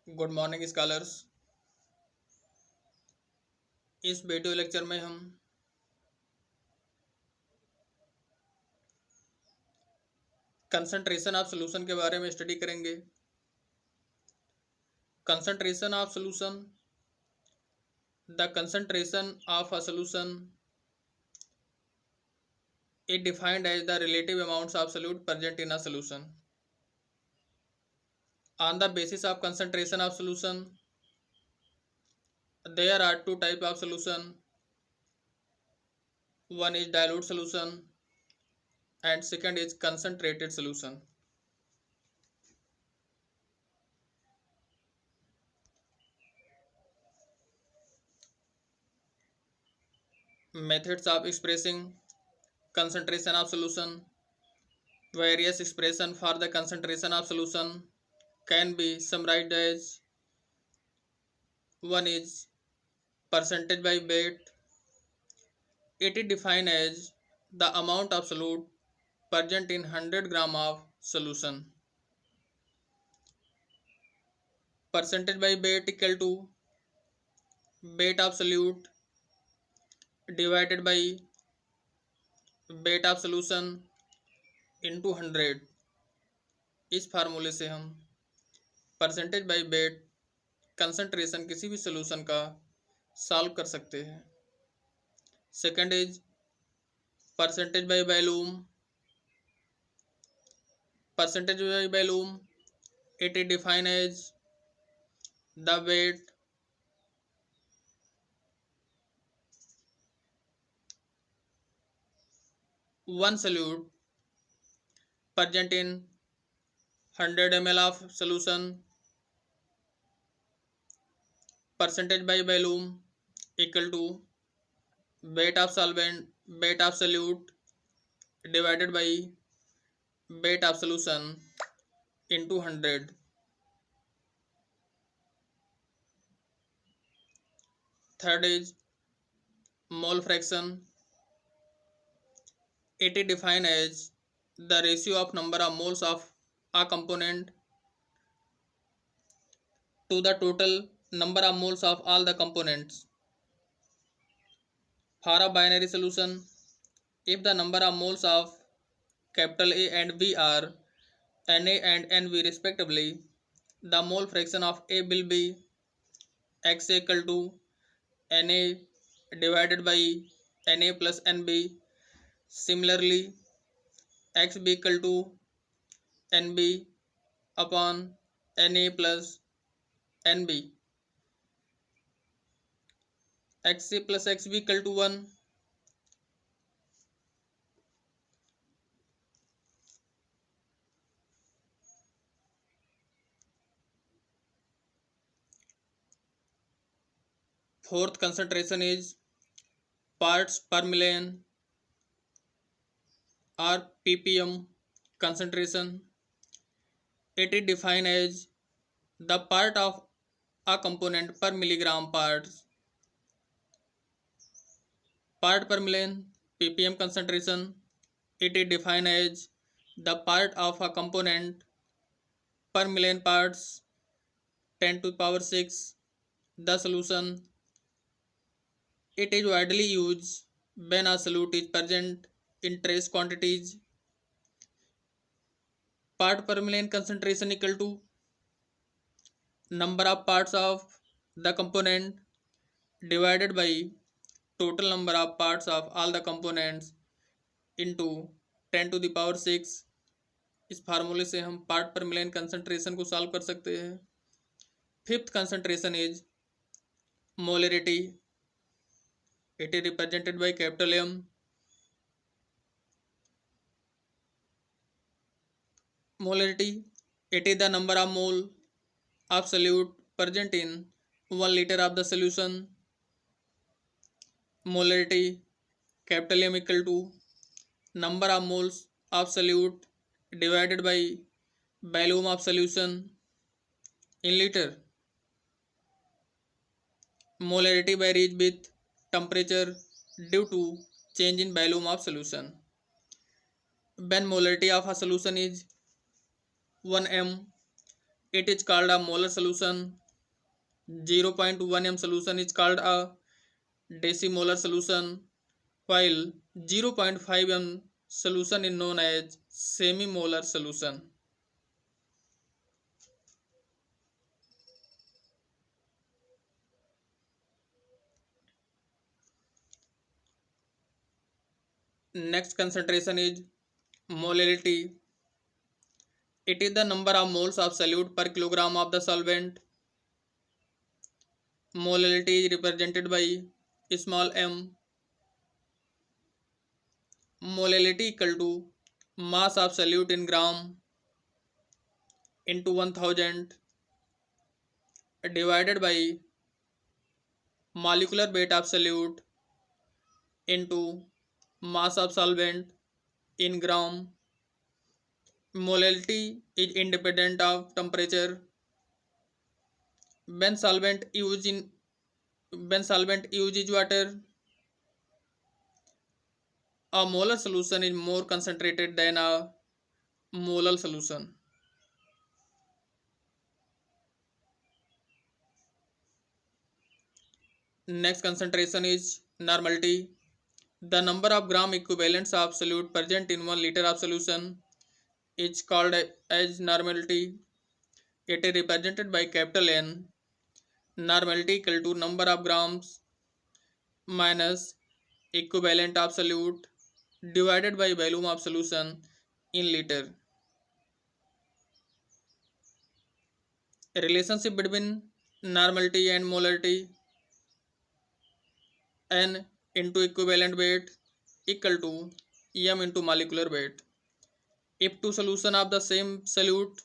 Good morning scholars. इस video lecture में हम कंसंट्रेशन ऑफ सॉल्यूशन के बारे में स्टडी करेंगे। Concentration of solution, the concentration of a solution is defined as the relative amounts of solute present in a solution. On the basis of concentration of solution, there are two types of solution. One is dilute solution and second is concentrated solution. Methods of expressing concentration of solution. Various expression for the concentration of solution can be summarized as: one is percentage by weight. It is defined as the amount of solute present in 100 gram of solution. Percentage by weight equal to weight of solute divided by weight of solution into 100. इस फार्मूले से हम percentage by wait concentration किसी भी solution का solve कर सकते हैं। Second is percentage by volume. Percentage by volume, it is define as the weight one solute present in 100 ml of solution. Percentage by volume equal to weight of solvent, weight of solute divided by weight of solution into 100. Third is mole fraction. It is defined as the ratio of number of moles of a component to the total number of moles of all the components. For a binary solution, if the number of moles of capital A and B are Na and Nb respectively, the mole fraction of A will be X equal to Na divided by Na plus Nb. Similarly, X be equal to Nb upon Na plus Nb. Xa plus Xb equal to 1. Fourth concentration is parts per million or ppm concentration. It is defined as the part of a component per milligram parts. Part per million ppm concentration. It is defined as the part of a component per million parts 10 to the power 6. The solution. It is widely used when a solute is present in trace quantities. Part per million concentration equal to number of parts of the component divided by total number of parts of all the components into 10 to the power 6. इस फार्मूले से हम part पर million concentration को solve कर सकते हैं। Fifth concentration is molarity. It is represented by capital M. Molarity, it is the number of mole of solute present in 1 liter of the solution. Molarity capital M equal to number of moles of solute divided by volume of solution in liter. Molarity varies with temperature due to change in volume of solution. When molarity of a solution is 1 m, it is called a molar solution. 0.1 m solution is called a decimolar solution, while 0.5 m solution is known as semimolar solution. Next concentration is molality. It is the number of moles of solute per kilogram of the solvent. Molality is represented by small m. Molality equal to mass of solute in gram into 1000 divided by molecular weight of solute into mass of solvent in gram. Molality is independent of temperature. When solvent used in when solvent used is water, a molar solution is more concentrated than a molar solution. Next concentration is normality. The number of gram equivalents of solute present in 1 liter of solution is called as normality. It is represented by capital N. Normality equal to number of grams minus equivalent of solute divided by volume of solution in liter. Relationship between normality and molarity: N into equivalent weight equal to m into molecular weight. If two solutions of the same solute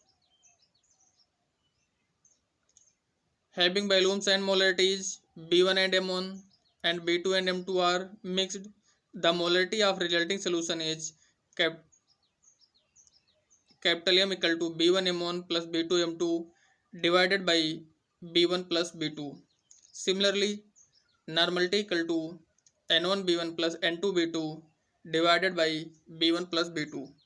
having volumes and molarities B1 and M1 and B2 and M2 are mixed, the molarity of resulting solution is cap- capital M equal to B1 M1 plus B2 M2 divided by B1 plus B2. Similarly, normality equal to N1 B1 plus N2 B2 divided by B1 plus B2.